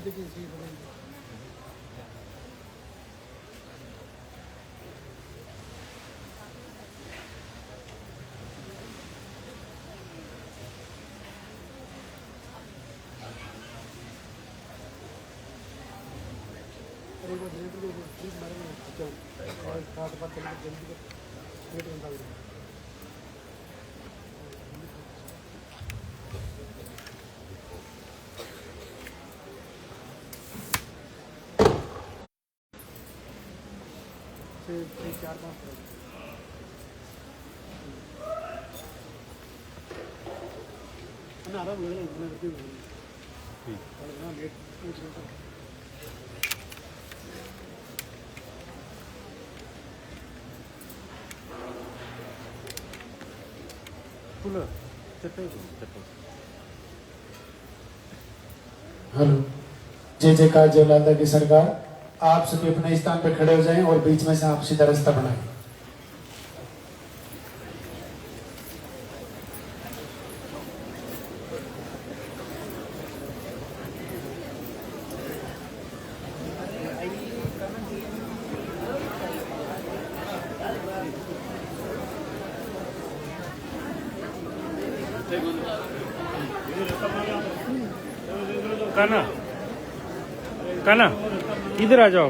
Hello, जय जयकार जय लादा की सरकार। आप सभी अपने स्थान पर खड़े हो जाएं और बीच में से आप सीधा रास्ता बनाएं। काना काना इधर आ जाओ,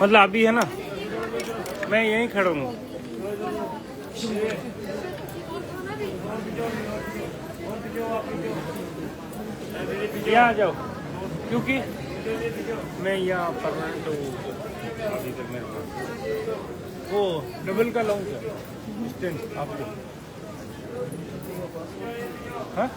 मतलब अभी है ना, मैं यहीं खड़ा हूँ। यहाँ आ जाओ, क्योंकि मैं यहाँ परमानेंट हूँ अभी तक। मेरे पास वो डबल का लाऊं क्या स्टैंड आपको? हाँ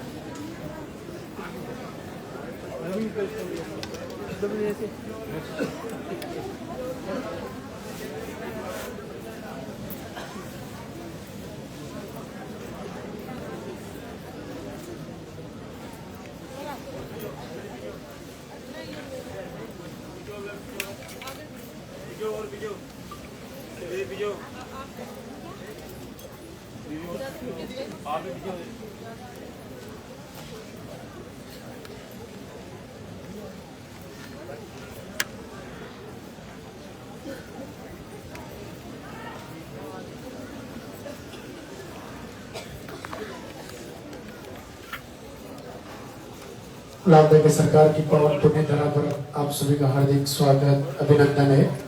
लादा की सरकार की पावन पुण्य धरा पर आप सभी का हार्दिक स्वागत अभिनंदन है।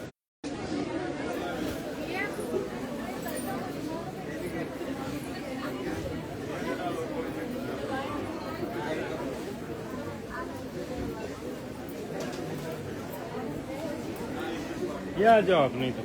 ये आ जाओ आप, नहीं तो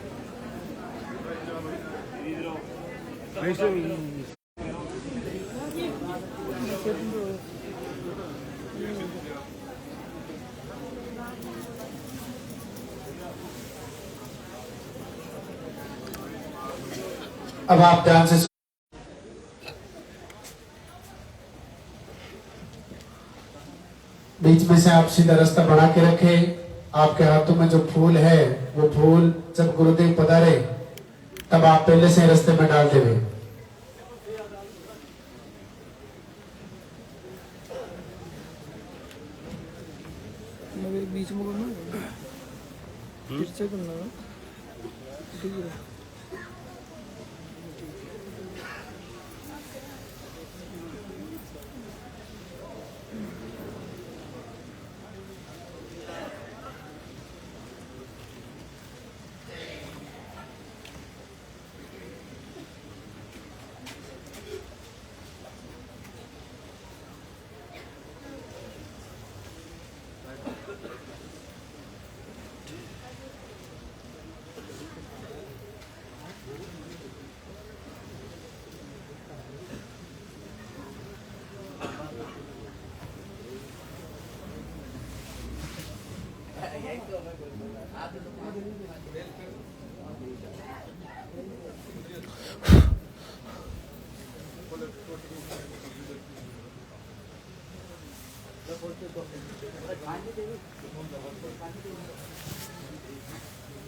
अब आप ध्यान से बीच में से आप सीधा रास्ता बना के रखें। आपके हाथों में जो फूल है वो फूल जब गुरुदेव पधारे तब आप पहले से रास्ते में डाल देवे। बीच में करना फिर से करना ठीक है।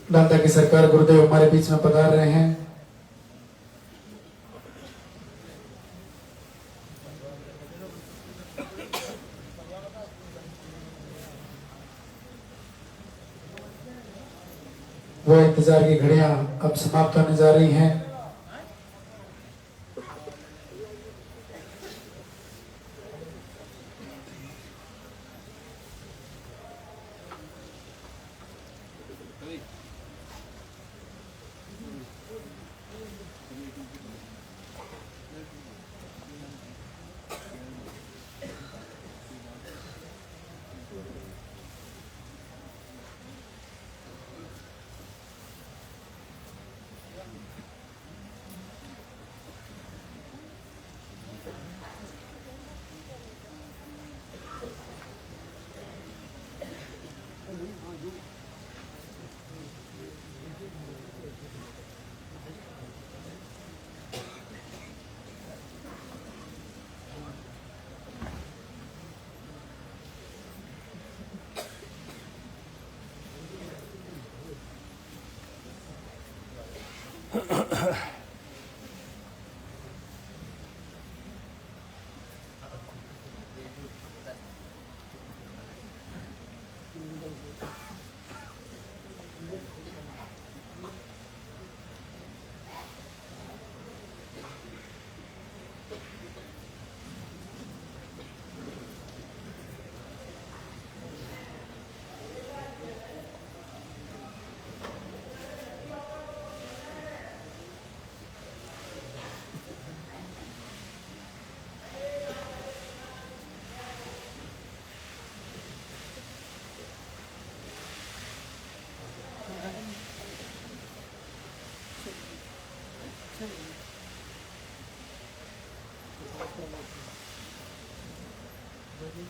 दादा की सरकार गुरुदेव हमारे बीच में पधार रहे हैं। इंतजार की घड़ियां अब समाप्त होने जा रही हैं।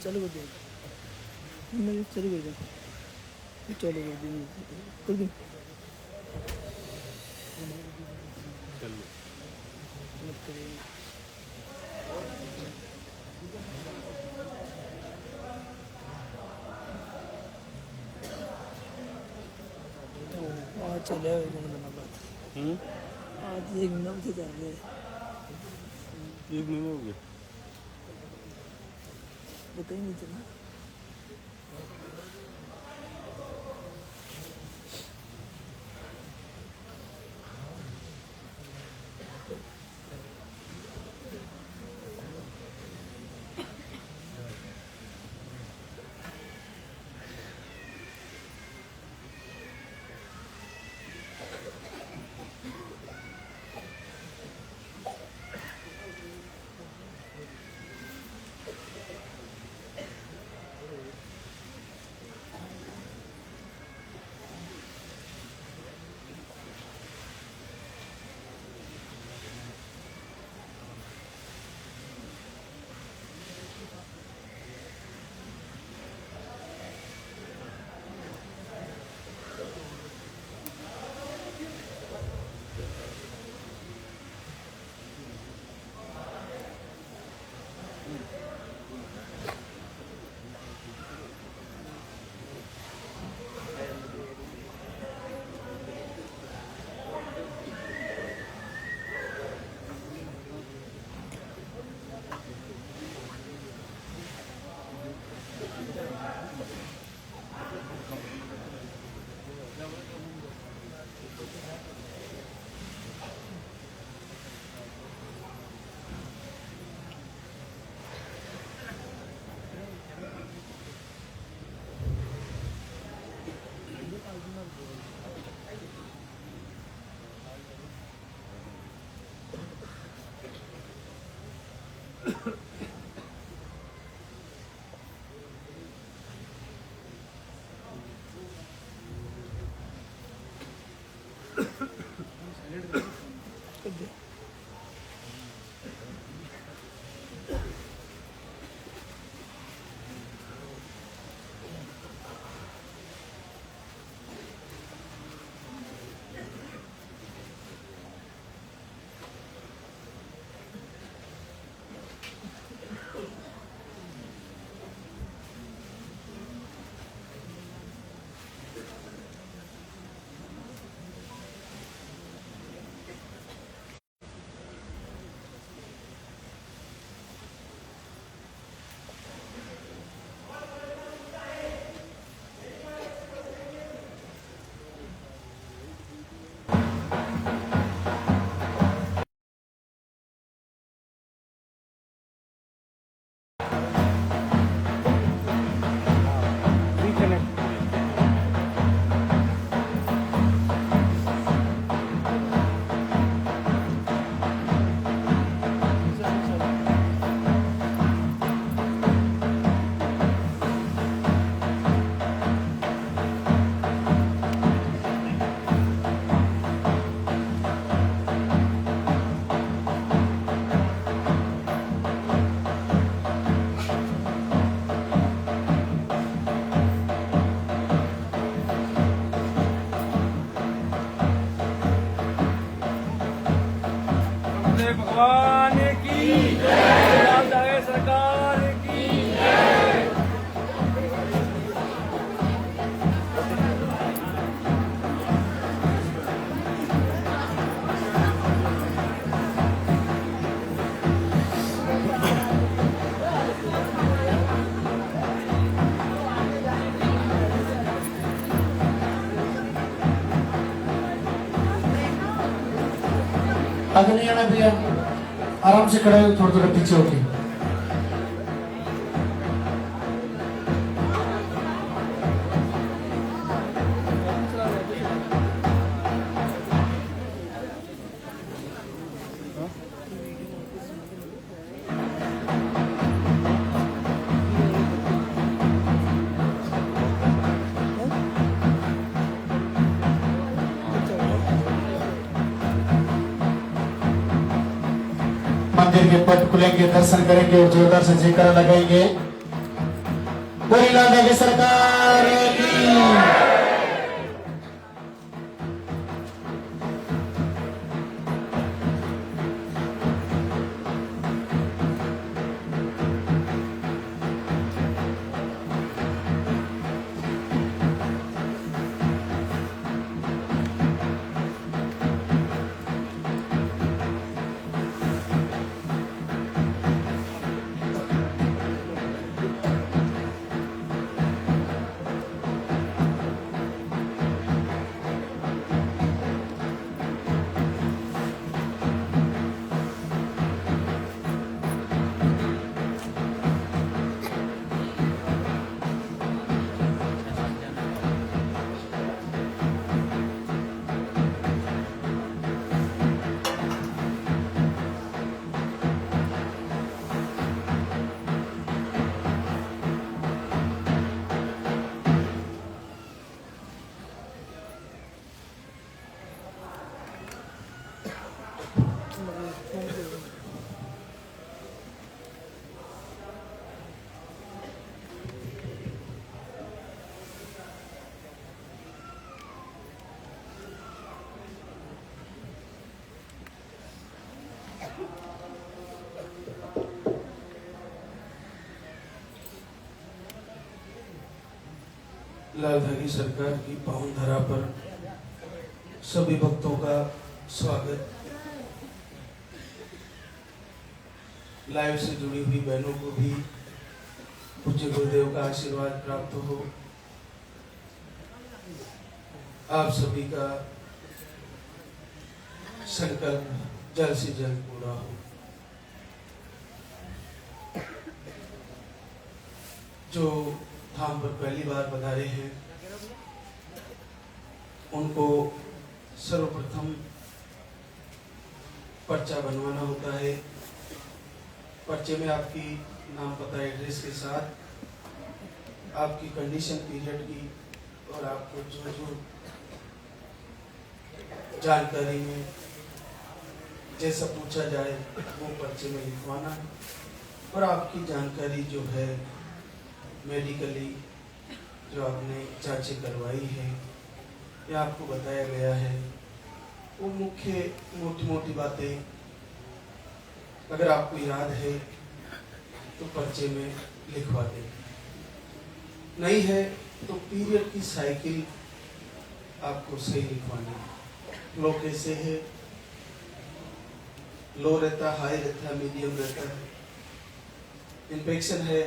चालू कर दिया मैं चालू कर दिया चालू कर दी आज चले एक महीना बाद आज 1 महीना से चल रहे 1 महीना हो गया। पता ही नहीं चला वाले भगवान की जय, सरकार की जय। आगे नहीं आना भैया, आराम से खड़े हो, थोड़ा थोड़ा पीछे होके। मंदिर के पट खुलेंगे, दर्शन करेंगे और जोरदार से जयकारा लगाएंगे। बोली लाल की सरकार की। लाल धागी सरकार की पावन धरा पर सभी भक्तों का स्वागत। लाइव से जुड़ी हुई बहनों को भी पूज्य गुरुदेव का आशीर्वाद प्राप्त हो। आप सभी का संकल्प जल्द से जल्द पूरा हो। जो धाम पर पहली बार पधारे हैं उनको सर्वप्रथम पर्चा बनवाना होता है। पर्चे में आपकी नाम पता एड्रेस के साथ आपकी कंडीशन पीरियड की और आपको जो जो जानकारी में जैसा पूछा जाए वो पर्चे में लिखवाना है। और आपकी जानकारी जो है मेडिकली जो आपने जांचें करवाई है या आपको बताया गया है वो मुख्य मोटी मोटी बातें अगर आपको याद है तो पर्चे में लिखवा दें। नहीं है तो पीरियड की साइकिल आपको सही लिखवानी है। लो कैसे है, लो रहता, हाई रहता, मीडियम रहता है, इन्फेक्शन है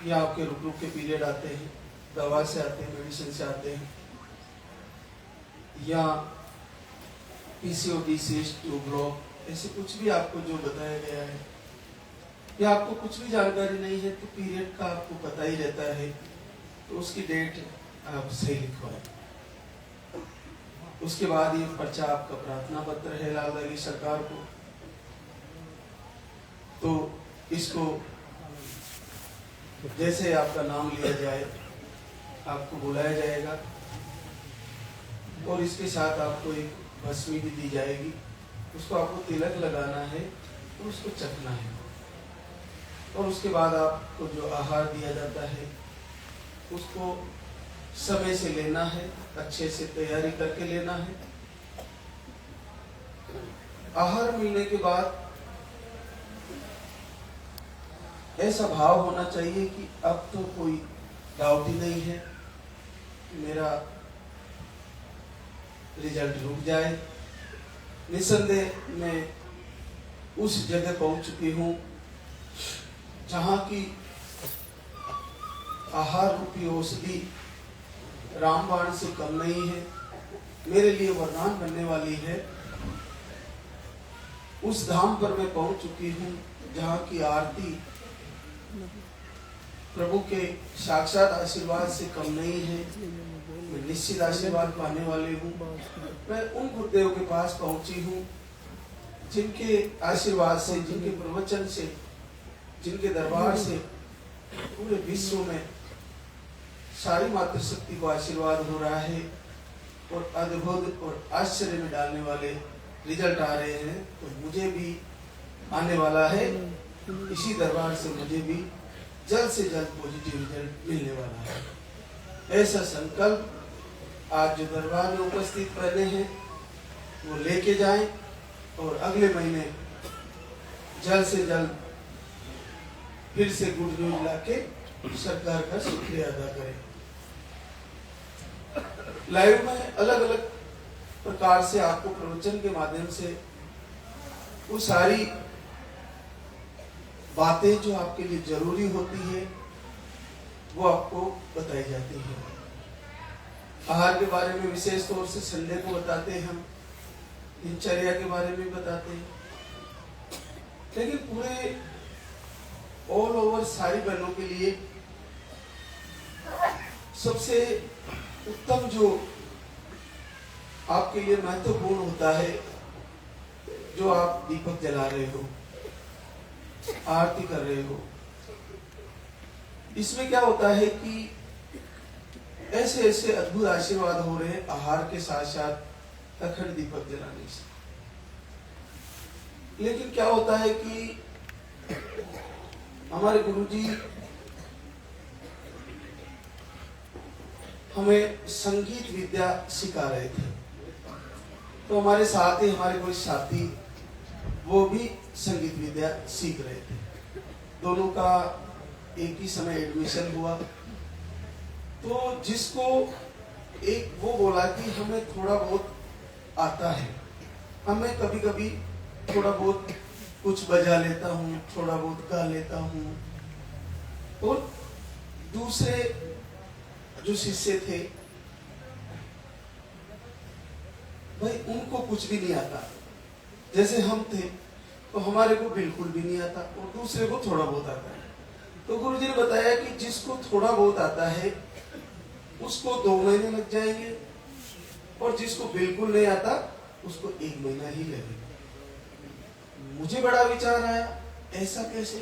या आपके रुक रुक के पीरियड आते हैं, दवा से आते हैं, मेडिसिन से आते हैं, या पीसीओडी, सीएस2 ब्लॉक, ऐसे कुछ भी आपको जो बताया गया है या आपको कुछ भी जानकारी नहीं है तो पीरियड का आपको पता ही रहता है तो उसकी डेट आप सही लिखवाएं। उसके बाद ये पर्चा आपका प्रार्थना पत्र है लाल धागी सरकार को, तो इसको जैसे आपका नाम लिया जाए आपको बुलाया जाएगा और इसके साथ आपको एक भस्मी भी दी जाएगी। उसको आपको तिलक लगाना है तो उसको चखना है और उसके बाद आपको जो आहार दिया जाता है उसको समय से लेना है, अच्छे से तैयारी करके लेना है। आहार मिलने के बाद ऐसा भाव होना चाहिए कि अब तो कोई डाउट ही नहीं है, मेरा रिजल्ट रुक जाए। निसंदेह मैं उस जगह पहुंच चुकी हूं जहां की आहार रूपी औषधि रामबाण से कम नहीं है, मेरे लिए वरदान बनने वाली है। उस धाम पर मैं पहुंच चुकी हूं जहां की आरती प्रभु के साक्षात आशीर्वाद से कम नहीं है। मैं निश्चित आशीर्वाद पाने वाली हूँ। मैं उन गुरुदेव के पास पहुंची हूँ जिनके आशीर्वाद से, जिनके प्रवचन से, जिनके दरबार से पूरे विश्व में सारी मातृशक्ति को आशीर्वाद हो रहा है और अद्भुत और आश्चर्य में डालने वाले रिजल्ट आ रहे हैं। तो मुझे भी आने वाला है, इसी दरबार से मुझे भी जल्द से जल्द पॉजिटिव रिजल्ट मिलने वाला है। ऐसा संकल्प आज जो दरबार में उपस्थित पहले हैं वो लेके जाएं और अगले महीने जल्द से जल्द फिर से गुड न्यूज लाके सरकार का शुक्रिया अदा करें। लाइव में अलग अलग प्रकार से आपको प्रवचन के माध्यम से वो सारी बातें जो आपके लिए जरूरी होती है वो आपको बताई जाती है। आहार के बारे में विशेष तौर से संडे को बताते हैं, हम दिनचर्या के बारे में बताते हैं, लेकिन पूरे ऑल ओवर सारी बहनों के लिए सबसे उत्तम जो आपके लिए महत्वपूर्ण होता है, जो आप दीपक जला रहे हो, आरती कर रहे हो, इसमें क्या होता है कि ऐसे ऐसे अद्भुत आशीर्वाद हो रहे हैं आहार के साथ साथ अखंड दीपक जलाने से। लेकिन क्या होता है कि हमारे गुरुजी हमें संगीत विद्या सिखा रहे थे, तो हमारे साथ ही हमारे कोई साथी वो भी संगीत विद्या सीख रहे थे। दोनों का एक ही समय एडमिशन हुआ, तो जिसको एक वो बोला कि हमें थोड़ा बहुत आता है, हमें कभी कभी थोड़ा बहुत कुछ बजा लेता हूँ, थोड़ा बहुत गा लेता हूँ। और दूसरे जो शिष्य थे भाई उनको कुछ भी नहीं आता, जैसे हम थे तो हमारे को बिल्कुल भी नहीं आता और दूसरे को थोड़ा बहुत आता है। तो गुरुजी ने बताया कि जिसको थोड़ा बहुत आता है उसको 2 महीने लग जाएंगे और जिसको बिल्कुल नहीं आता उसको 1 महीना ही लगेगा। मुझे बड़ा विचार आया, ऐसा कैसे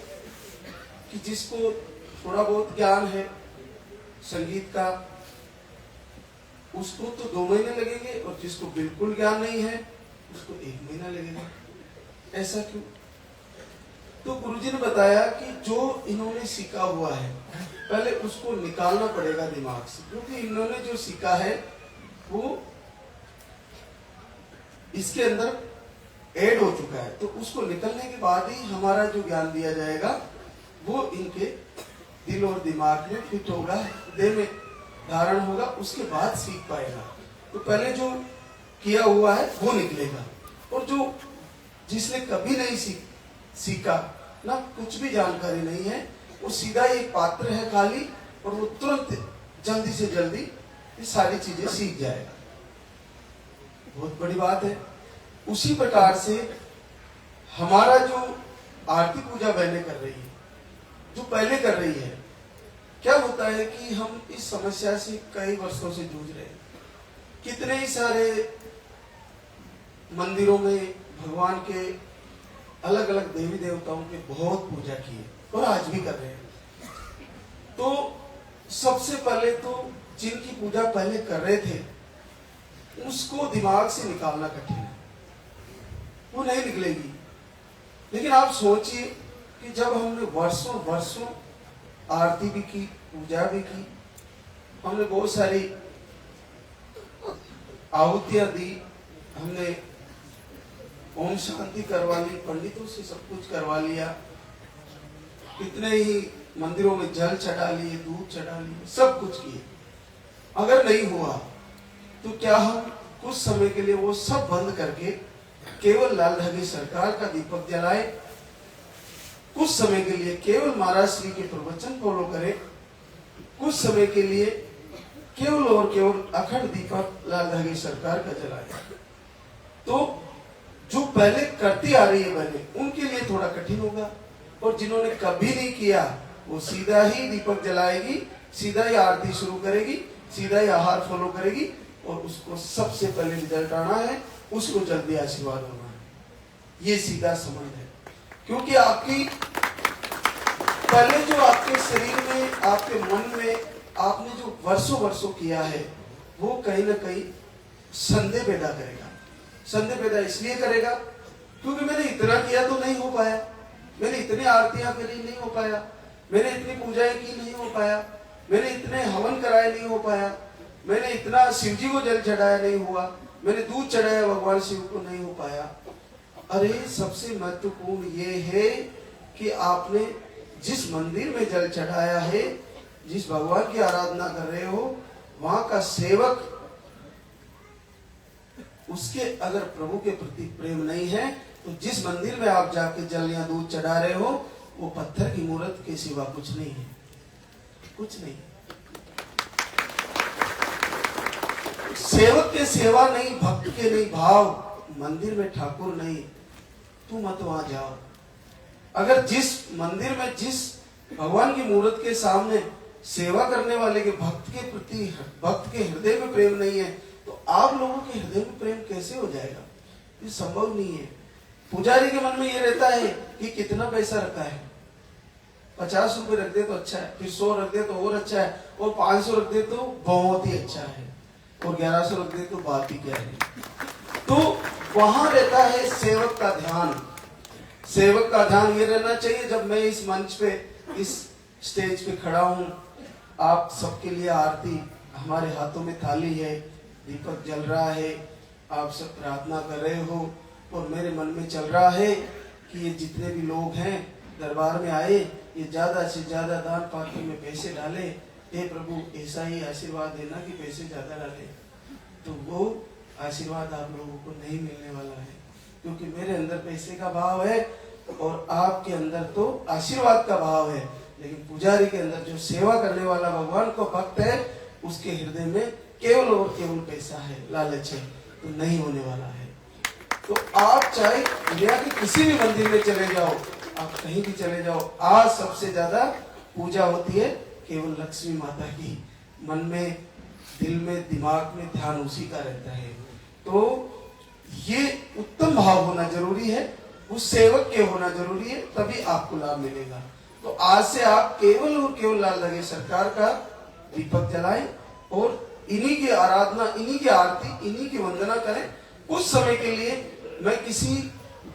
कि जिसको थोड़ा बहुत ज्ञान है संगीत का उसको तो 2 महीने लगेंगे और जिसको बिल्कुल ज्ञान नहीं है उसको 1 महीना लगेगा, ऐसा क्यों? तो गुरुजी ने बताया कि जो इन्होंने सीखा हुआ है पहले उसको निकालना पड़ेगा दिमाग से, क्योंकि इन्होंने जो सीखा है वो इसके अंदर ऐड हो चुका है। तो उसको निकलने के बाद ही हमारा जो ज्ञान दिया जाएगा वो इनके दिल और दिमाग में फिट होगा, हृदय में धारण होगा, उसके बाद सीख पाएगा। तो पहले जो किया हुआ है वो निकलेगा, और जो जिसने कभी नहीं सीखा ना, कुछ भी जानकारी नहीं है, वो सीधा एक पात्र है खाली, और वो तुरंत जल्दी से जल्दी ये सारी चीजें सीख जाएगा। बहुत बड़ी बात है। उसी प्रकार से हमारा जो आरती पूजा बहनें कर रही है, जो पहले कर रही है, क्या होता है कि हम इस समस्या से कई वर्षों से जूझ रहे हैं। कितने ही सारे मंदिरों में भगवान के अलग अलग देवी देवताओं की बहुत पूजा की है और आज भी कर रहे हैं। तो सबसे पहले तो जिनकी पूजा पहले कर रहे थे उसको दिमाग से निकालना कठिन है, वो नहीं निकलेगी। लेकिन आप सोचिए कि जब हमने वर्षों वर्षों आरती भी की, पूजा भी की, हमने बहुत सारी आहुतियां दी, हमने ओम शांति करवा ली, पंडितों से सब कुछ करवा लिया, कितने ही मंदिरों में जल चढ़ा लिए, दूध चढ़ा लिए, सब कुछ किए, अगर नहीं हुआ तो क्या हम कुछ समय के लिए वो सब बंद करके केवल लाल धागे सरकार का दीपक जलाए, कुछ समय के लिए केवल महाराज श्री के प्रवचन फॉलो करें, कुछ समय के लिए केवल और केवल अखंड दीपक लाल धागे सरकार का जलाए। तो जो पहले करती आ रही है बहने, उनके लिए थोड़ा कठिन होगा, और जिन्होंने कभी नहीं किया वो सीधा ही दीपक जलाएगी, सीधा ही आरती शुरू करेगी, सीधा ही आहार फॉलो करेगी, और उसको सबसे पहले रिजल्ट आना है, उसको जल्दी आशीर्वाद होना है। ये सीधा संबंध है, क्योंकि आपकी पहले जो आपके शरीर में, आपके मन में आपने जो वर्षों किया है, वो कहीं ना कहीं संदेह पैदा करेगा। संदेह पैदा इसलिए करेगा क्योंकि मैंने इतना किया तो नहीं हो पाया, मैंने इतनी आरतियां करी नहीं हो पाया, मैंने इतनी पूजाएं की नहीं हो पाया, मैंने इतने हवन कराए नहीं हो पाया, मैंने इतना शिव जी को जल चढ़ाया नहीं हुआ, मैंने दूध चढ़ाया भगवान शिव को नहीं हो पाया। अरे सबसे महत्वपूर्ण ये है कि आपने जिस मंदिर में जल चढ़ाया है, जिस भगवान की आराधना कर रहे हो, वहां का सेवक, उसके अगर प्रभु के प्रति प्रेम नहीं है तो जिस मंदिर में आप जाके जल या दूध चढ़ा रहे हो वो पत्थर की मूर्त के सिवा कुछ नहीं है, कुछ नहीं। सेवक के सेवा नहीं, भक्त के नहीं भाव, मंदिर में ठाकुर नहीं, तू मत वहां जाओ। अगर जिस मंदिर में, जिस भगवान की मूर्त के सामने सेवा करने वाले के भक्त के प्रति, भक्त के हृदय में प्रेम नहीं है, तो आप लोगों के हृदय में प्रेम कैसे हो जाएगा? ये संभव नहीं है। पुजारी के मन में ये रहता है कि कितना पैसा रखा है, 50 रुपए रख दे तो अच्छा है, फिर 100 रख दे तो और अच्छा है, और 500 रख दे तो बहुत ही अच्छा है, और 1100 रख दे तो बात ही क्या है। तो वहां रहता है सेवक का ध्यान। सेवक का ध्यान ये रहना चाहिए, जब मैं इस मंच पे, इस स्टेज पे खड़ा हूं, आप सबके लिए आरती, हमारे हाथों में थाली है, दीपक जल रहा है, आप सब प्रार्थना कर रहे हो, और मेरे मन में चल रहा है कि ये जितने भी लोग हैं दरबार में आए, ये ज्यादा से ज्यादा दान पात्र में पैसे डाले, हे प्रभु ऐसा ही आशीर्वाद देना कि पैसे ज्यादा डाले। तो वो आशीर्वाद आप लोगों को नहीं मिलने वाला है, क्योंकि मेरे अंदर पैसे का भाव है और आपके अंदर तो आशीर्वाद का भाव है, लेकिन पुजारी के अंदर जो सेवा करने वाला भगवान को भक्त है, उसके हृदय में केवल और केवल पैसा है, लालच है, तो नहीं होने वाला है। तो आप चाहे दुनिया के किसी भी मंदिर में चले जाओ, आप कहीं भी चले जाओ, आज सबसे ज्यादा पूजा होती है केवल लक्ष्मी माता की। मन में, दिल में, दिमाग में ध्यान उसी का रहता है। तो ये उत्तम भाव होना जरूरी है, उस सेवक के होना जरूरी है, तभी आपको लाभ मिलेगा। तो आज से आप केवल और केवल लाल धागे सरकार का दीपक जलाएं और इन्हीं की आराधना, इन्हीं की आरती, इन्हीं की वंदना करें। कुछ समय के लिए मैं किसी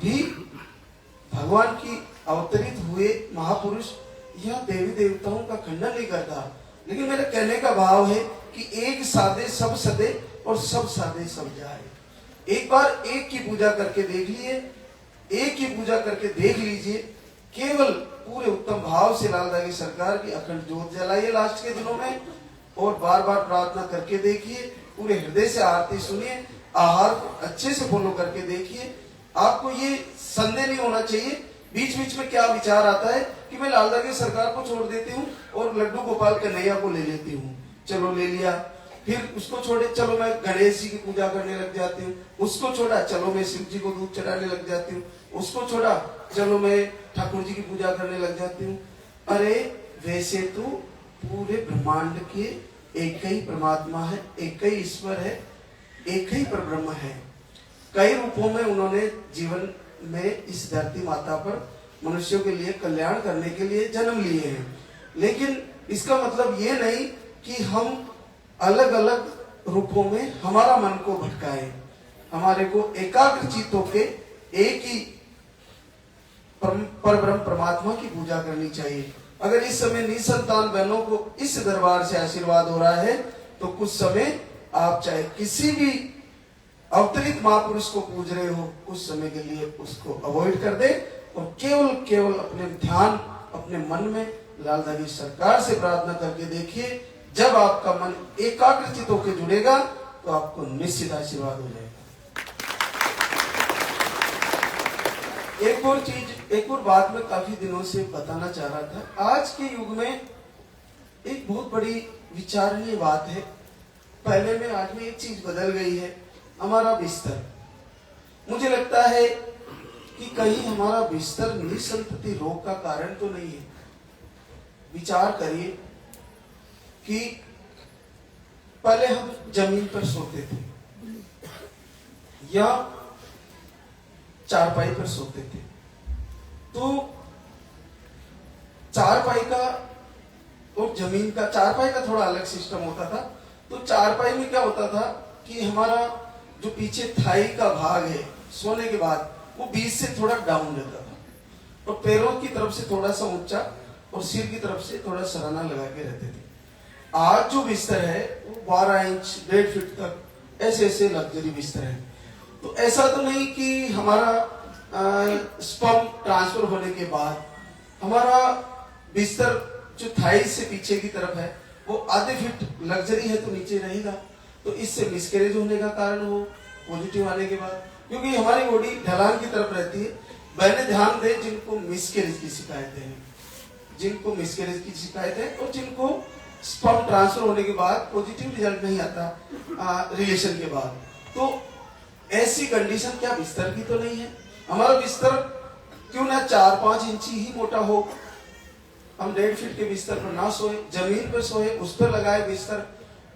भी भगवान की अवतरित हुए महापुरुष या देवी देवताओं का खंडन नहीं करता, लेकिन मेरे कहने का भाव है कि एक साधे सब सदे और सब साधे सब जाए। एक बार एक की पूजा करके देख लिए, एक की पूजा करके देख लीजिए, केवल पूरे उत्तम भाव से लाल धागे सरकार की अखंड ज्योत जलाइए लास्ट के दिनों में, और बार बार प्रार्थना करके देखिए, पूरे हृदय से आरती सुनिए, आहार को अच्छे से फॉलो करके देखिए। आपको ये संदेह नहीं होना चाहिए बीच बीच में क्या विचार आता है कि मैं लाल धागे सरकार को छोड़ देती हूँ और लड्डू गोपाल कन्हैया को ले लेती हूँ। चलो ले लिया, फिर उसको छोड़े, चलो मैं गणेश जी की पूजा करने लग जाती हूँ, उसको छोड़ा, चलो मैं शिव जी को दूध चढ़ाने लग जाती हूँ, उसको छोड़ा, चलो मैं ठाकुर जी की पूजा करने लग जाती हूँ। अरे वैसे तो पूरे ब्रह्मांड के एक ही परमात्मा है, एक ही ईश्वर है, एक ही परब्रह्म है। कई रूपों में उन्होंने जीवन में इस धरती माता पर मनुष्यों के लिए कल्याण करने के लिए जन्म लिए हैं, लेकिन इसका मतलब ये नहीं कि हम अलग अलग रूपों में हमारा मन को भटकाएं। हमारे को एकाग्रचित होके एक ही परब्रह्म परमात्मा की पूजा करनी चाहिए। अगर इस समय निसंतान बहनों को इस दरबार से आशीर्वाद हो रहा है, तो कुछ समय आप चाहे किसी भी अवतरित महापुरुष को पूज रहे हो उस समय के लिए उसको अवॉइड कर दे और केवल केवल अपने ध्यान अपने मन में लाल धारी सरकार से प्रार्थना करके देखिए। जब आपका मन एकाग्रचित होकर जुड़ेगा तो आपको निश्चित आशीर्वाद हो जाएगा। एक और बात मैं काफी दिनों से बताना चाह रहा था। आज के युग में एक बहुत बड़ी विचारणीय बात है। पहले में आज में एक चीज बदल गई है, हमारा बिस्तर। मुझे लगता है कि कहीं हमारा बिस्तर निसंतति रोग का कारण तो नहीं है। विचार करिए कि पहले हम जमीन पर सोते थे या चारपाई पर सोते थे, तो चारपाई का और जमीन का, चारपाई का थोड़ा अलग सिस्टम होता था। तो चारपाई में क्या होता था कि हमारा जो पीछे थाई का भाग है सोने के बाद वो बीच से थोड़ा डाउन रहता था और पैरों की तरफ से थोड़ा सा ऊंचा और सिर की तरफ से थोड़ा सराहना लगा के रहते थे। आज जो बिस्तर है वो 12 इंच 1.5 फीट तक ऐसे ऐसे लग्जरी बिस्तर है। तो ऐसा तो नहीं कि हमारा स्पर्म ट्रांसफर होने के बाद हमारा बिस्तर जो थाई से पीछे की तरफ है वो आधे फीट लग्जरी है तो नीचे रहेगा, तो इससे मिसकैरेज होने का कारण हो पॉजिटिव आने के बाद, क्योंकि हमारी बॉडी ढलान की तरफ रहती है। मैंने ध्यान दे जिनको मिसकैरेज की शिकायतें हैं, जिनको मिसकैरेज की शिकायत है और जिनको स्पर्म ट्रांसफर होने के बाद पॉजिटिव रिजल्ट नहीं आता रिलेशन के बाद, तो ऐसी कंडीशन क्या बिस्तर की तो नहीं है। हमारा बिस्तर क्यों ना 4-5 इंची ही मोटा हो, हम 1.5 फीट के बिस्तर पर ना सोए, जमीन पर सोए, उस पर लगाए बिस्तर,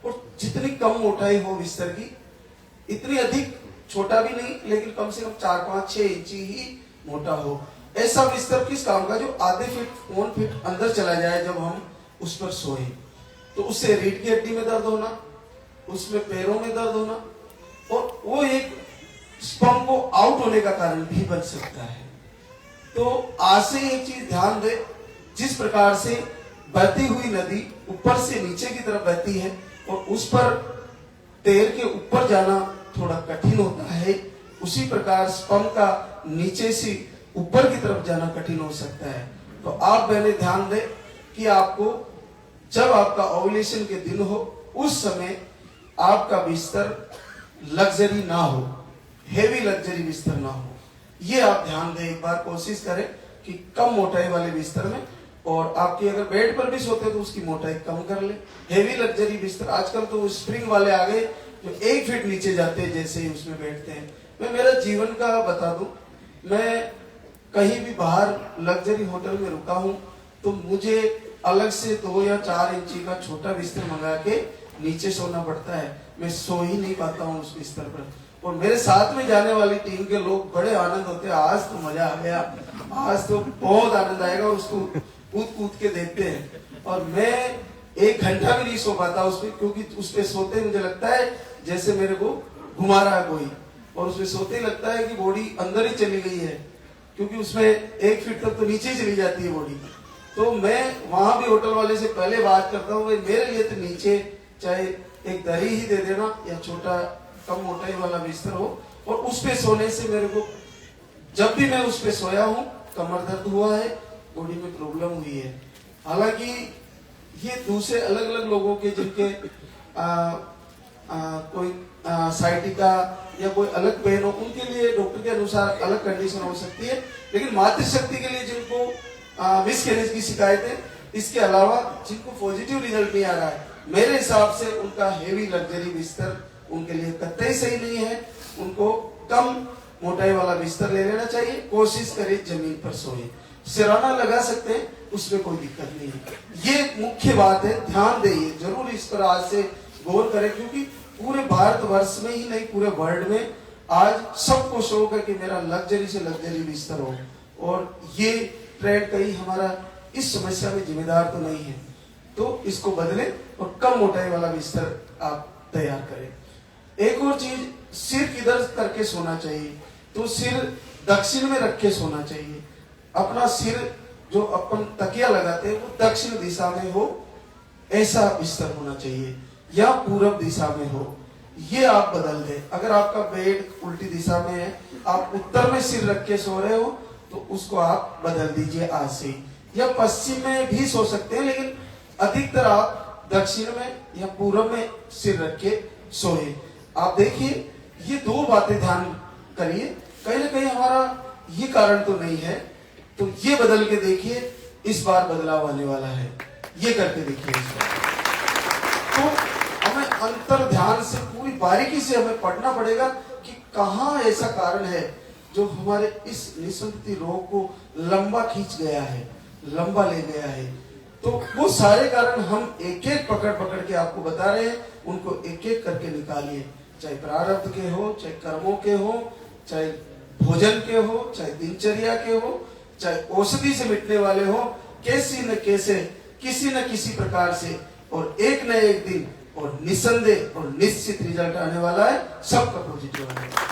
और जितनी कम मोटाई हो बिस्तर की, इतनी अधिक छोटा भी नहीं लेकिन कम से कम 4-5-6 इंची ही मोटा हो। ऐसा बिस्तर किस काम का जो आधे फीट 1 फीट अंदर चला जाए जब हम उस पर सोए, तो उससे रीढ़ की हड्डी में दर्द होना, उसमें पैरों में दर्द होना और वो एक स्पर्म को आउट होने का कारण भी बन सकता है। तो आज से एक चीज ध्यान दे, जिस प्रकार से बहती हुई नदी ऊपर से नीचे की तरफ बहती है और उस पर तैर के ऊपर जाना थोड़ा कठिन होता है, उसी प्रकार स्पर्म का नीचे से ऊपर की तरफ जाना कठिन हो सकता है। तो आप मैंने ध्यान दें कि आपको जब आपका ओव्यूलेशन के दिन हो उस समय आपका बिस्तर लग्जरी ना हो, हेवी लग्जरी बिस्तर ना हो, ये आप ध्यान दें। एक बार कोशिश करें कि कम मोटाई वाले बिस्तर में, और आपकी अगर बेड पर भी सोते तो उसकी मोटाई कम कर ले। हेवी लग्जरी बिस्तर आजकल तो स्प्रिंग वाले आ गए जो 1 फीट नीचे जाते हैं जैसे ही उसमें बैठते हैं। मैं मेरा जीवन का बता दूं, मैं कहीं भी बाहर लग्जरी होटल में रुका हूं तो मुझे अलग से 2 या 4 इंची का छोटा बिस्तर मंगा के नीचे सोना पड़ता है। मैं सो ही नहीं पाता हूँ उस बिस्तर पर, और मेरे साथ में जाने वाली टीम के लोग बड़े आनंद होते हैं, आज तो मजा आ गया, आज तो बहुत आनंद आएगा, उसको कूद कूद के देखते हैं। और मैं 1 घंटा भी नहीं सो पाता उस पर, क्योंकि उस पर सोते मुझे लगता है जैसे मेरे को घुमा रहा है कोई, और उसमें सोते ही लगता है कि बॉडी अंदर ही चली गई है, क्योंकि उसमें 1 फीट तक तो नीचे चली जाती है बॉडी। तो मैं वहां भी होटल वाले से पहले बात करता हूँ, मेरे लिए तो नीचे चाहे एक दरी ही दे देना या छोटा कम मोटाई वाला बिस्तर हो, और उस पे सोने से मेरे को, जब भी मैं उस पे सोया हूँ कमर दर्द हुआ है, बॉडी में प्रॉब्लम हुई है। हालांकि ये दूसरे अलग अलग लोगों के जिनके कोई साइटिका या कोई अलग पेन हो, उनके लिए डॉक्टर के अनुसार अलग कंडीशन हो सकती है, लेकिन मातृशक्ति के लिए जिनको मिसकैरेज की शिकायत है, इसके अलावा जिनको पॉजिटिव रिजल्ट नहीं आ रहा है, मेरे हिसाब से उनका हेवी लग्जरी बिस्तर उनके लिए कतई सही नहीं है। उनको कम मोटाई वाला बिस्तर ले लेना चाहिए। कोशिश करें जमीन पर सोए, सिराना लगा सकते हैं, उसमें कोई दिक्कत नहीं है। ये मुख्य बात है, ध्यान देइए जरूर, इस पर आज से गौर करें, क्योंकि पूरे भारतवर्ष में ही नहीं पूरे वर्ल्ड में आज सबको शौक है कि मेरा लग्जरी से लग्जरी बिस्तर हो, और ये ट्रेंड कहीं हमारा इस समस्या में जिम्मेदार तो नहीं है। तो इसको बदलें और कम मोटाई वाला बिस्तर आप तैयार करें। एक और चीज, सिर किधर करके सोना चाहिए, तो सिर दक्षिण में रख के सोना चाहिए। अपना सिर जो अपन तकिया लगाते हैं वो दक्षिण दिशा में हो, ऐसा बिस्तर होना चाहिए, या पूरब दिशा में हो, ये आप बदल दें। अगर आपका बेड उल्टी दिशा में है, आप उत्तर में सिर रख के सो रहे हो, तो उसको आप बदल दीजिए आज से। या पश्चिम में भी सो सकते हैं, लेकिन अधिकतर आप दक्षिण में या पूर्व में सिर रख के सोए। आप देखिए, ये दो बातें ध्यान करिए, कहीं ना कहीं हमारा ये कारण तो नहीं है, तो ये बदल के देखिए, इस बार बदलाव आने वाला है। ये करके देखिए इस बार। तो हमें अंतर ध्यान से पूरी बारीकी से हमें पढ़ना पड़ेगा कि कहाँ ऐसा कारण है जो हमारे इस निसंतति रोग को लंबा खींच गया है, लंबा ले गया है। तो वो सारे कारण हम एक एक पकड़ पकड़ के आपको बता रहे हैं, उनको एक एक करके निकालिए। चाहे प्रारब्ध के हो, चाहे कर्मों के हो, चाहे भोजन के हो, चाहे दिनचर्या के हो, चाहे औषधि से मिटने वाले हो, कैसी न कैसे किसी न किसी प्रकार से, और एक न एक दिन और निसंदेह और निश्चित रिजल्ट आने वाला है, सबका पॉजिटिव आने वाला है।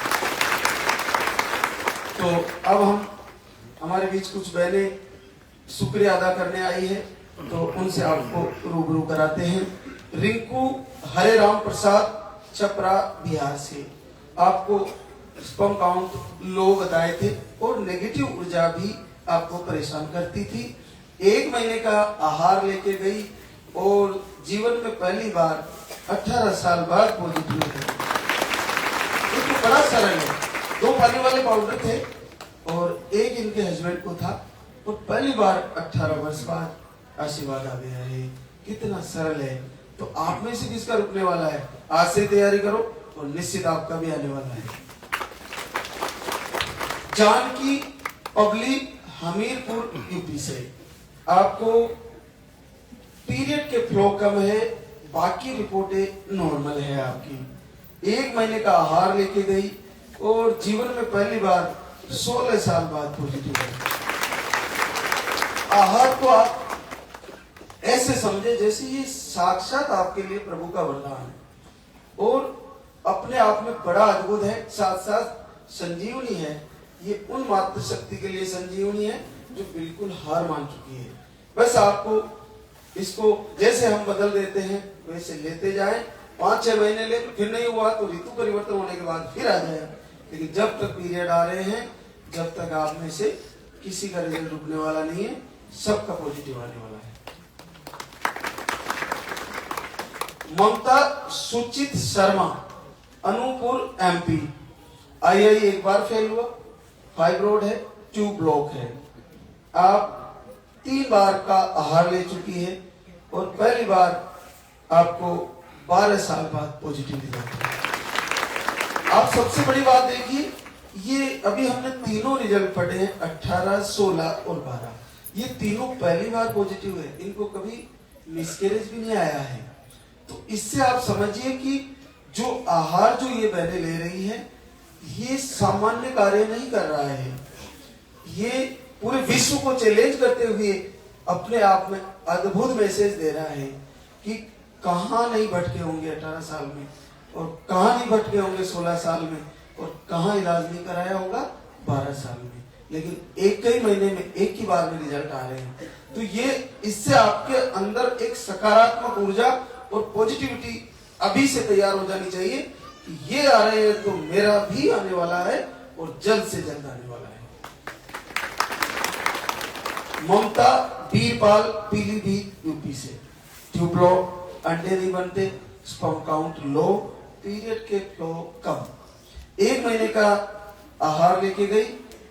तो अब हम हमारे बीच कुछ बहनें शुक्रिया अदा करने आई है, तो उनसे आपको रूबरू कराते हैं। रिंकू हरे राम प्रसाद छपरा बिहार से, आपको स्पर्म काउंट लो बताए थे और नेगेटिव ऊर्जा भी आपको परेशान करती थी। 1 महीने का आहार लेके गई और जीवन में पहली बार 18 साल बाद पॉजिटिव है। ये तो बड़ा सरल है। 2 पानी वाले पाउडर थे और एक इनके हस्बैंड को था, और पहली बार 18 वर्ष बाद आशीर्वाद आ गया है। कितना सरल है। तो आप में से किसका रुकने वाला है? आज से तैयारी करो और निश्चित आपका भी आने वाला है। जानकी पब्लिक हमीरपुर यूपी से, आपको पीरियड के फ्लो कम है, बाकी रिपोर्टें नॉर्मल है आपकी। 1 महीने का आहार लेके गई और जीवन में पहली बार 16 साल बाद पॉजिटिव है। आहार को आप ऐसे समझे जैसे ये साक्षात आपके लिए प्रभु का वरदान है और अपने आप में बड़ा अद्भुत है, साथ साथ संजीवनी है। ये उन मातृ शक्ति के लिए संजीवनी है जो बिल्कुल हार मान चुकी है। बस आपको इसको जैसे हम बदल देते हैं वैसे लेते जाएं। 5-6 महीने ले, फिर नहीं हुआ तो ऋतु परिवर्तन होने के बाद फिर आ जाए। लेकिन जब तक पीरियड आ रहे हैं, जब तक आप में से किसी का रिजल्ट रुकने वाला नहीं है, सबका पॉजिटिव आने वाला है। ममता सुचित शर्मा अनूपपुर एमपी, आई एक बार फेल हुआ, फाइब्रोड है, ट्यूब ब्लॉक है। आप 3 बार का आहार ले चुकी है और पहली बार आपको 12 साल बाद पॉजिटिव रिजल्ट है। आप सबसे बड़ी बात देखिए, ये अभी हमने तीनों रिजल्ट पढ़े हैं, 18, 16 और 12। ये तीनों पहली बार पॉजिटिव है, इनको कभी मिसकैरेज भी नहीं आया है। तो इससे आप समझिए कि जो आहार जो ये बहनें ले रही है, ये सामान्य कार्य नहीं कर रहा है। ये पूरे विश्व को चैलेंज करते हुए अपने आप में अद्भुत मैसेज दे रहा है कि कहाँ नहीं भटके होंगे 18 साल में, और कहाँ नहीं भटके होंगे 16 साल में, और कहाँ इलाज नहीं कराया होगा 12 साल में, लेकिन एक ही महीने में एक ही बार में रिजल्ट आ रहे हैं। तो ये इससे आपके अंदर एक सकारात्मक ऊर्जा और पॉजिटिविटी अभी से तैयार हो जानी चाहिए कि ये आ रहे हैं तो मेरा भी आने वाला है और जल्द से जल्द आने वाला है। ममता बीरपाल पीलीभीत यूपी से, ट्यूब लो, अंडे नहीं बनते, स्पर्म काउंट लो, पीरियड के फ्लो कम, 1 महीने का आहार लेके गई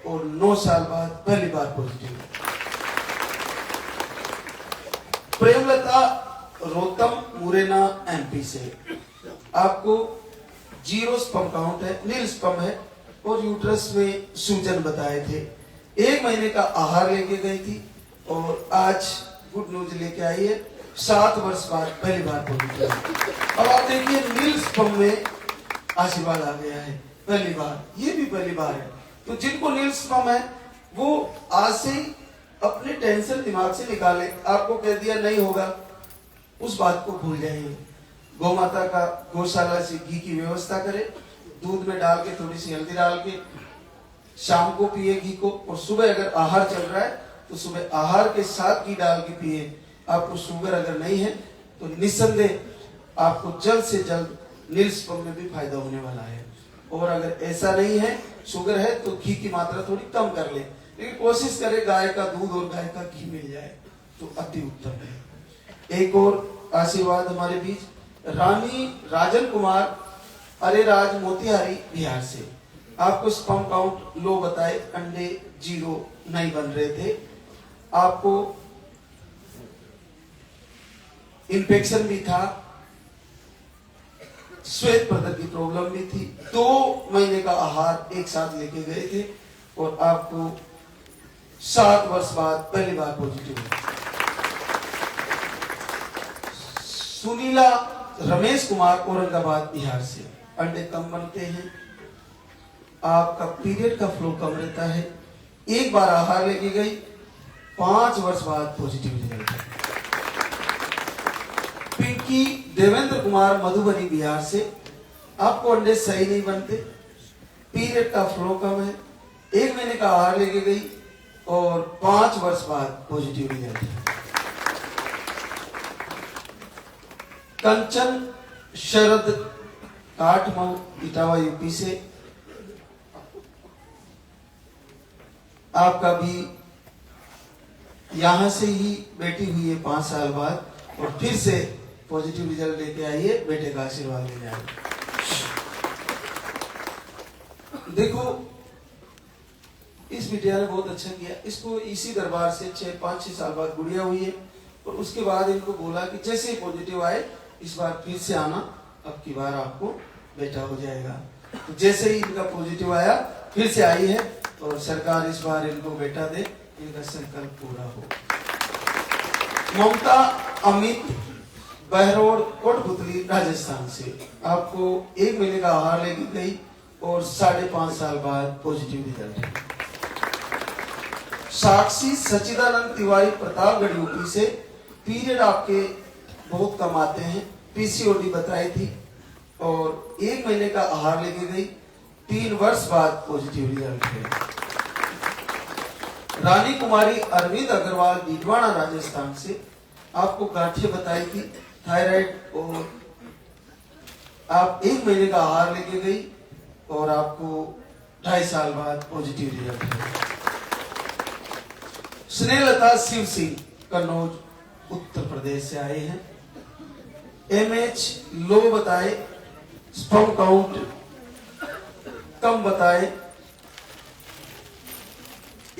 और 9 साल बाद पहली बार पॉजिटिव। प्रेमलता रोतम मुरैना एमपी से, आपको 0 स्पर्म काउंट है, नील स्पर्म है और यूट्रस में सूजन बताए थे। 1 महीने का आहार लेके गई थी और आज गुड न्यूज लेके आई है, 7 वर्ष बाद पहली बार पॉजिटिव। अब आप देखिए, नील स्पर्म में आशीर्वाद आ गया है पहली बार, ये भी पहली बार है। तो जिनको नील स्पर्म है वो आज से अपने टेंशन दिमाग से निकाले। आपको कह दिया नहीं होगा, उस बात को भूल जाइए। गौ माता का गौशाला से घी की व्यवस्था करें, दूध में डाल के थोड़ी सी हल्दी डाल के शाम को पिए घी को, और सुबह अगर आहार चल रहा है तो सुबह आहार के साथ घी डाल के पिए। आपको शुगर अगर नहीं है तो निस्संदेह आपको जल्द से जल्द नील स्पर्म में भी फायदा होने वाला है। और अगर ऐसा नहीं है, शुगर है, तो घी की मात्रा थोड़ी कम कर ले, लेकिन कोशिश करे गाय का दूध और गाय का घी मिल जाए तो अति उत्तम है। एक और आशीर्वाद हमारे बीच, रानी राजन कुमार अरेराज मोतिहारी बिहार से। आपको स्पर्म काउंट लो बताए, अंडे 0 नहीं बन रहे थे, आपको इन्फेक्शन भी था, श्वेत प्रदर की प्रॉब्लम भी थी, 2 महीने का आहार एक साथ लेके गए थे और आपको 7 वर्ष बाद पहली बार पॉजिटिव हुआ। सुनीला रमेश कुमार औरंगाबाद बिहार से। अंडे कम बनते हैं, आपका पीरियड का फ्लो कम रहता है, एक बार आहार लेके गई, 5 वर्ष बाद पॉजिटिव रिजल्ट है। पिंकी देवेंद्र कुमार मधुबनी बिहार से। आपको अंडे सही नहीं बनते, पीरियड का फ्लो कम है, 1 महीने का आहार लेके गई और 5 वर्ष बाद पॉजिटिव रिजल्ट है। कंचन शरद काठमांडू इटावा यूपी से। आपका भी यहां से ही बेटी हुई है 5 साल बाद और फिर से पॉजिटिव रिजल्ट लेके आइए, बेटे का आशीर्वाद लेने आइए। देखो, इस बिटिया ने बहुत अच्छा किया, इसको इसी दरबार से 5-6 साल बाद गुड़िया हुई है और उसके बाद इनको बोला कि जैसे ही पॉजिटिव आए इस बार फिर से आना, अब की बार आपको बेटा हो जाएगा। तो जैसे ही इनका पॉजिटिव आया फिर से आई है और सरकार इस बार इनको बेटा दे, इनका संकल्प पूरा हो। ममता अमित बहरोड कोटपुतली राजस्थान से। आपको 1 महीने का आहार लेके गई और 5.5 साल बाद पॉजिटिव रिजल्ट है। साक्षी सचिदानंद तिवारी प्रतापगढ़ यूपी से। पीरियड आपके बहुत कम आते हैं, पीसीओडी बताई थी और 1 महीने का आहार लेके गई, 3 वर्ष बाद पॉजिटिव रिजल्ट है। रानी कुमारी अरविंद अग्रवाल डीडवाना राजस्थान से। आपको गांठें बताई थी, थायराइड, और आप 1 महीने का आहार लेके गई और आपको 2.5 साल बाद पॉजिटिव रिजल्ट है। स्नेहलता शिव सिंह कन्नौज उत्तर प्रदेश से आए हैं। एमएच लो बताए, स्पर्म काउंट कम बताए,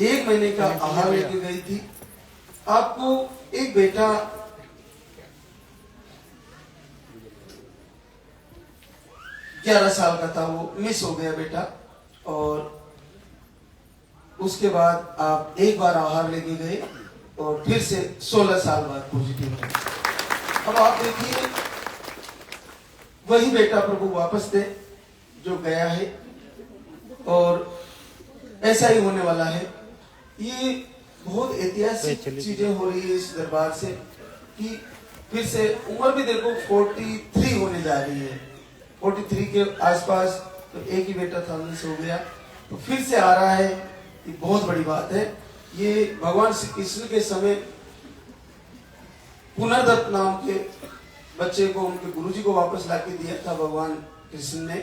1 महीने का आहार लेके गई थी। आपको एक बेटा 11 साल का था, वो मिस हो गया बेटा, और उसके बाद आप एक बार आहार लेके गए और फिर से 16 साल बाद पॉजिटिव है। अब आप देखिए, वही बेटा प्रभु वापस दे जो गया है और ऐसा ही होने वाला है। ये बहुत ऐतिहासिक चीजें हो रही है इस दरबार से कि फिर से उम्र भी देखो 43 होने जा रही है, 43 के आसपास। तो एक ही बेटा था, मिस हो गया, तो फिर से आ रहा है, ये बहुत बड़ी बात है। ये भगवान श्री कृष्ण के समय पुनर्दत्त नाम के बच्चे को उनके गुरुजी को वापस लाके दिया था भगवान कृष्ण ने,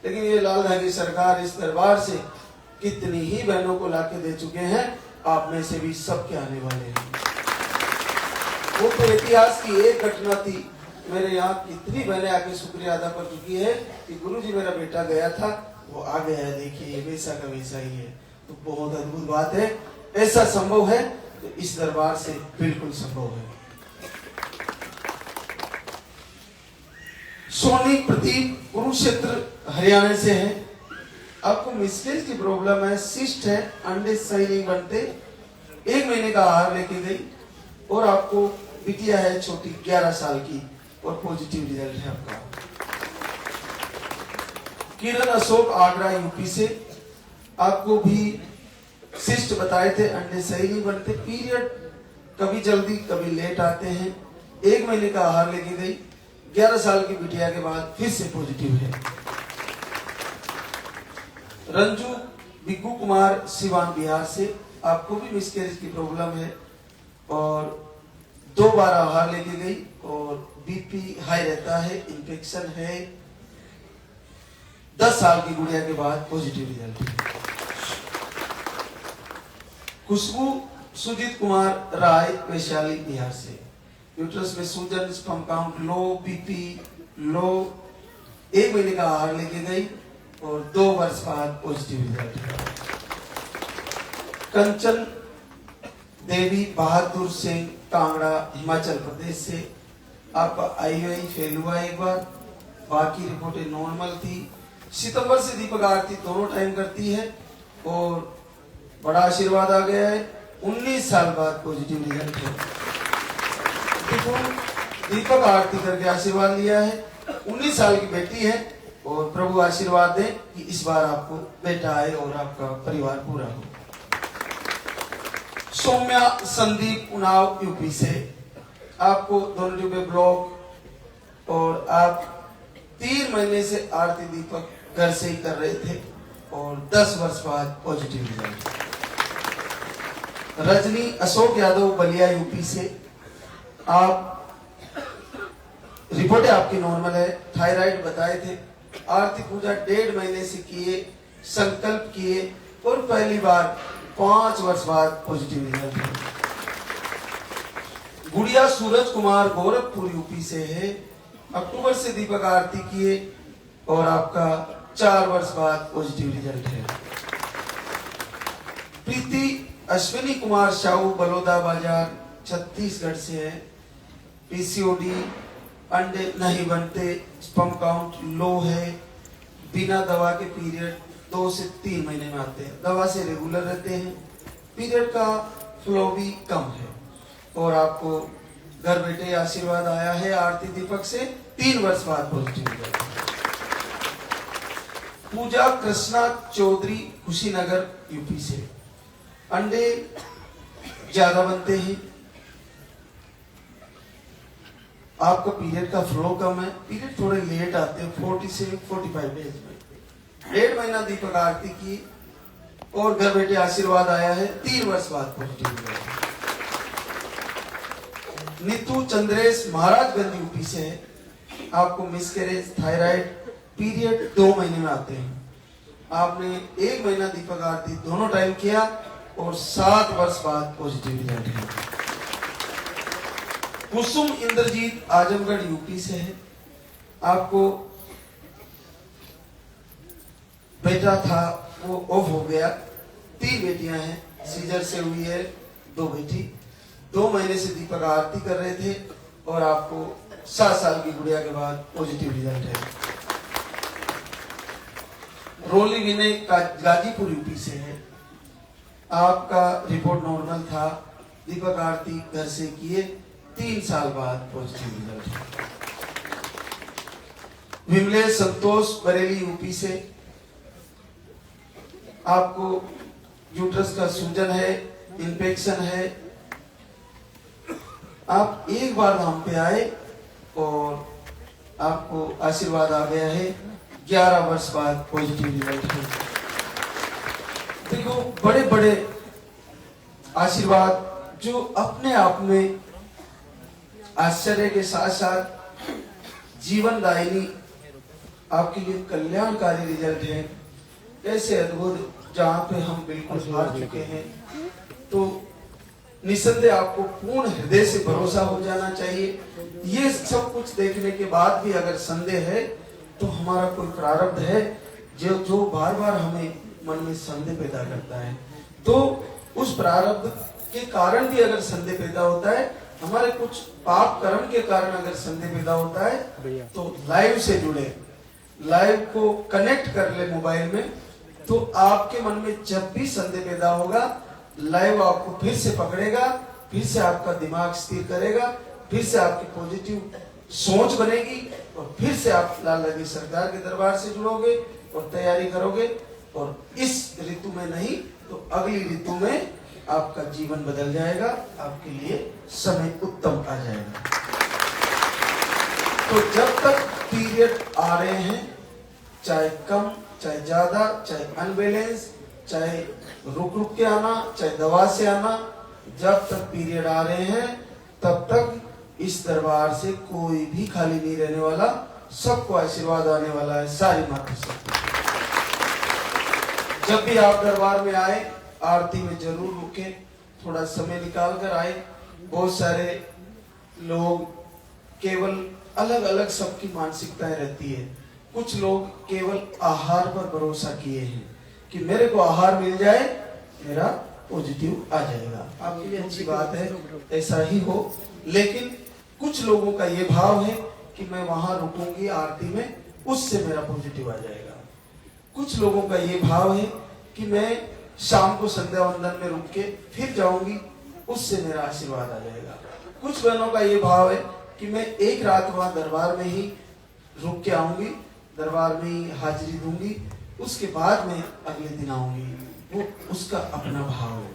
लेकिन ये लाल धारी सरकार इस दरबार से कितनी ही बहनों को लाके दे चुके हैं, आप में से भी सबके आने वाले हैं। वो तो इतिहास की एक घटना थी, मेरे यहाँ कितनी बहनें आके शुक्रिया अदा कर चुकी है कि गुरुजी मेरा बेटा गया था, वो आ गया है, देखिए वैसा का वैसा ही है। तो बहुत अद्भुत बात है, ऐसा संभव है तो इस दरबार से बिल्कुल संभव है। सोनी प्रदीप कुरुक्षेत्र हरियाणा से है। आपको मिस्केज की प्रॉब्लम है, सिस्ट है, अंडे सही नहीं बनते, 1 महीने का आहार लेके गई और आपको बिटिया है छोटी 11 साल की और पॉजिटिव रिजल्ट है आपका। किरण अशोक आगरा यूपी से। आपको भी सिस्ट बताए थे, अंडे सही नहीं बनते, पीरियड कभी जल्दी कभी लेट आते हैं, 1 महीने का आहार लेके गई, 11 साल की बिटिया के बाद फिर से पॉजिटिव है। रंजू बिग्गू कुमार सिवान बिहार से। आपको भी मिसकैरेज की प्रॉब्लम है और 2 बार आहार लेके गई और बीपी हाई रहता है, इन्फेक्शन है, 10 साल की गुड़िया के बाद पॉजिटिव रिजल्ट है। खुशबू सुजीत कुमार राय, वैशाली बिहार से, यूट्रस में सूजन, sperm count low, BP low, 1 महीने का आहार लेके गई और 2 वर्ष बाद पॉजिटिव रिजल्ट है। कंचन देवी बहादुर सिंह, कांगड़ा, हिमाचल प्रदेश से, आपका IUI फेल हुआ एक बार, बाकी रिपोर्टें नॉर्मल थी। सितंबर से दीपक आरती दोनों टाइम करती है और बड़ा आशीर्वाद आ गया है। 19 साल बाद पॉजिटिव रिजल्ट है। देखो, दीपक आरती करके आशीर्वाद लिया है। 19 साल की बेटी है और प्रभु आशीर्वाद दे कि इस बार आपको बेटा आए और आपका परिवार पूरा हो। सौम्या संदीप, उन्नाव, यूपी से, आपको दोनों ब्लॉक और आप 3 महीने से आरती दीपक घर से ही कर रहे थे और 10 वर्ष बाद positive result. Rajni Ashok Yadav, Ballia, UP से, आप रिपोर्ट आपकी नॉर्मल है, थायराइड बताए थे, आरती पूजा 1.5 महीने से किए, संकल्प किए और पहली बार 5 वर्ष बाद पॉजिटिव रिजल्ट है। गुड़िया सूरज कुमार, गोरखपुर, यूपी से है, अक्टूबर से दीपक आरती किए और आपका 4 वर्ष बाद पॉजिटिव रिजल्ट है। प्रीति अश्विनी कुमार साहू, बलौदा बाजार, छत्तीसगढ़ से है, PCOD, अंडे नहीं बनते, स्पर्म काउंट लो है, बिना दवा के पीरियड 2 से 3 महीने में आते हैं, दवा से रेगुलर रहते हैं, पीरियड का फ्लो भी कम है और आपको घर बैठे आशीर्वाद आया है आरती दीपक से। 3 वर्ष बाद पॉजिटिव रिजल्ट। पूजा कृष्णा चौधरी, कुशीनगर, यूपी से, अंडे ज्यादा बनते हैं, आपका पीरियड का फ्लो कम है, पीरियड थोड़े लेट आते हैं, 40 से 45 डेज में। 1.5 महीना दीपक आरती की और घर बैठे आशीर्वाद आया है। 3 वर्ष बाद positive result. Neetu Chandresh, Maharajganj, UP से है, आपको मिसकैरेज, थायराइड, पीरियड 2 महीने में आते हैं, आपने 1 महीना दीपक आरती दोनों टाइम किया और 7 वर्ष बाद पॉजिटिव रिजल्ट है। कुसुम इंद्रजीत, आजमगढ़, यूपी से है, आपको बेटा था वो ऑफ हो गया, 3 बेटियां हैं, सीजर से हुई है, 2 बेटी, 2 महीने से दीपक आरती कर रहे थे और आपको 7 साल की गुड़िया के बाद पॉजिटिव रिजल्ट है। रोली विनय, गाजीपुर, यूपी से है, आपका रिपोर्ट नॉर्मल था, दीपक आरती घर से किए, 3 साल बाद पॉजिटिव रिजल्ट है। विमलेश संतोष, बरेली, यूपी से, आपको यूट्रस का सूजन है, इन्फेक्शन है, आप एक बार धाम पे आए और आपको आशीर्वाद आ गया है। 11 वर्ष बाद पॉजिटिव रिजल्ट है। देखो, बड़े बड़े आशीर्वाद जो अपने आप में आश्चर्य के साथ साथ जीवनदायिनी, आपके लिए कल्याणकारी रिजल्ट है। ऐसे अद्भुत जहां पे हम बिल्कुल हार चुके हैं, तो निसंदेह आपको पूर्ण हृदय से भरोसा हो जाना चाहिए। ये सब कुछ देखने के बाद भी अगर संदेह है तो हमारा कोई प्रारब्ध है जो बार बार हमें मन में संदेह पैदा करता है। तो उस प्रारब्ध के कारण भी अगर संदेह पैदा होता है, हमारे कुछ पाप कर्म के कारण अगर संदेह पैदा होता है, तो लाइव से जुड़े, लाइव को कनेक्ट कर ले मोबाइल में, तो आपके मन में जब भी संदेह पैदा होगा, लाइव आपको फिर से पकड़ेगा, फिर से आपका दिमाग स्थिर करेगा, फिर से आपकी पॉजिटिव सोच बनेगी और फिर से आप लाल लगी सरकार के दरबार से जुड़ोगे और तैयारी करोगे। और इस ऋतु में नहीं तो अगली ऋतु में आपका जीवन बदल जाएगा, आपके लिए समय उत्तम आ जाएगा। तो जब तक पीरियड आ रहे हैं, चाहे कम चाहे ज्यादा, चाहे अनबैलेंस, चाहे रुक रुक के आना, चाहे दवा से आना, जब तक पीरियड आ रहे हैं तब तक इस दरबार से कोई भी खाली नहीं रहने वाला। सबको आशीर्वाद आने वाला है, सारी मातृशक्ति। जब भी आप दरबार में आए, आरती में जरूर रुके, थोड़ा समय निकाल कर आए। बहुत सारे लोग केवल अलग अलग सबकी मानसिकताएं रहती है। कुछ लोग केवल आहार पर भरोसा किए हैं कि मेरे को आहार मिल जाए, मेरा पॉजिटिव आ जाएगा। आपके लिए अच्छी बात है, ऐसा ही हो। लेकिन कुछ लोगों का ये भाव है कि मैं वहां रुकूंगी आरती में, उससे मेरा पॉजिटिव आ जाएगा। कुछ लोगों का ये भाव है कि मैं शाम को संध्या वंदन में रुक के फिर जाऊंगी, उससे मेरा आशीर्वाद आ जाएगा। कुछ बहनों का ये भाव है कि मैं एक रात वहां दरबार में ही रुक के आऊंगी, दरबार में ही हाजिरी दूंगी, उसके बाद में अगले दिन आऊंगी। वो उसका अपना भाव है।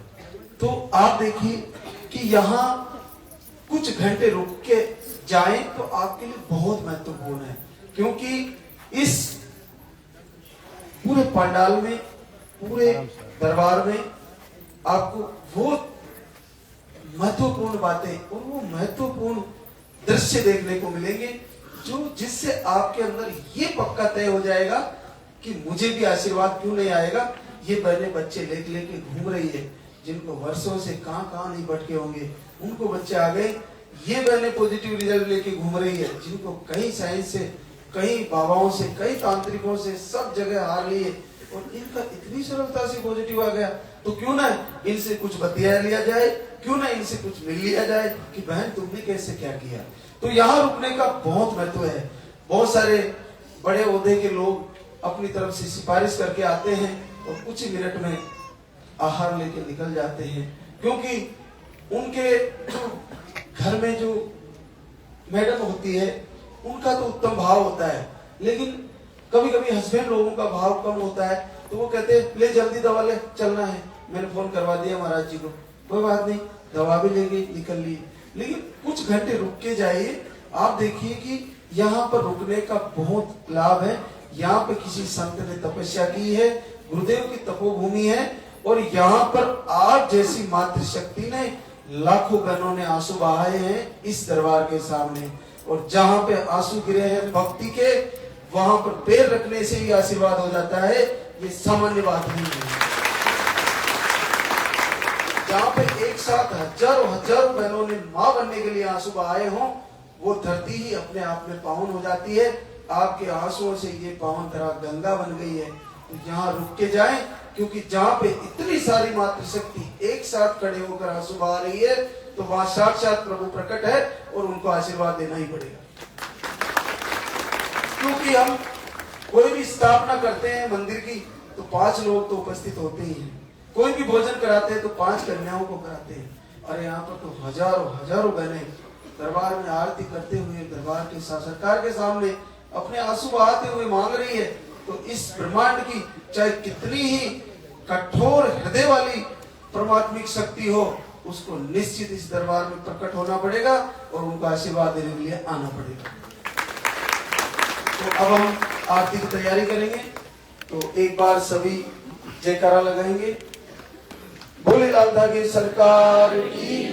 तो आप देखिए कि यहाँ कुछ घंटे रुक के जाएं तो आपके लिए बहुत महत्वपूर्ण है, क्योंकि इस पूरे पंडाल में, पूरे दरबार में आपको वो महत्वपूर्ण बातें और वो महत्वपूर्ण दृश्य देखने को मिलेंगे जो जिससे आपके अंदर ये पक्का तय हो जाएगा कि मुझे भी आशीर्वाद क्यों नहीं आएगा। ये बहने बच्चे लेके घूम रही है, जिनको वर्षों से कहां नहीं भटके होंगे, उनको बच्चे आ गए। ये बहने पॉजिटिव रिजल्ट लेके घूम रही है, जिनको कई साइंस से, कई बाबाओं से, कई तांत्रिकों से सब जगह हार ली है, और इनका इतनी सरलता से पॉजिटिव आ गया। तो क्यों ना इनसे कुछ बतिया लिया जाए, क्यों ना इनसे कुछ मिल लिया जाए कि बहन तुमने कैसे क्या किया। तो यहाँ रुकने का बहुत महत्व है। बहुत सारे बड़े ओहदे के लोग अपनी तरफ से सिफारिश करके आते हैं और कुछ ही मिनट में आहार लेके निकल जाते हैं, क्योंकि उनके घर में जो मैडम होती है उनका तो उत्तम भाव होता है, लेकिन कभी कभी हस्बैंड लोगों का भाव कम होता है, तो वो कहते हैं ले जल्दी दवा ले, चलना है। मैंने फोन करवा दिया महाराज जी को, कोई बात नहीं, दवा भी लेंगे, निकल लिए। लेकिन कुछ घंटे रुक के जाइए, आप देखिए कि यहाँ पर रुकने का बहुत लाभ है। यहाँ पे किसी संत ने तपस्या की है, गुरुदेव की तपोभूमि है, और यहाँ पर आप जैसी मातृशक्ति ने, लाखों बहनों ने आंसू बहाए हैं इस दरबार के सामने। और जहाँ पे आंसू गिरे हैं भक्ति के, वहां पर पैर रखने से ही आशीर्वाद हो जाता है, ये सामान्य बात नहीं है। जहाँ पे एक साथ हजारों बहनों ने मां बनने के लिए आंसू बहाए हों, वो धरती ही अपने आप में पावन हो जाती है। आपके आंसुओं से ये पावन धरा गंगा बन गई है। तो यहाँ रुक के जाएं, क्योंकि जहाँ पे इतनी सारी मातृशक्ति एक साथ खड़े होकर आंसू बहा रही है, तो वहां साक्षात प्रभु प्रकट है और उनको आशीर्वाद देना ही पड़ेगा। क्योंकि हम कोई भी स्थापना करते हैं मंदिर की, तो 5 लोग तो उपस्थित होते ही हैं। कोई भी भोजन कराते हैं तो 5 कन्याओं को कराते हैं। और यहाँ पर तो हजारों बहनें दरबार में आरती करते हुए दरबार के सरकार के सामने अपने आंसू बहाते हुए मांग रही है। तो इस ब्रह्मांड की चाहे कितनी ही कठोर हृदय वाली परमात्मिक शक्ति हो, उसको निश्चित इस दरबार में प्रकट होना पड़ेगा और उनका आशीर्वाद देने के लिए आना पड़ेगा। तो अब हम आरती की तैयारी करेंगे। तो एक बार सभी जयकारा लगाएंगे। बोले लाल धागे सरकार की।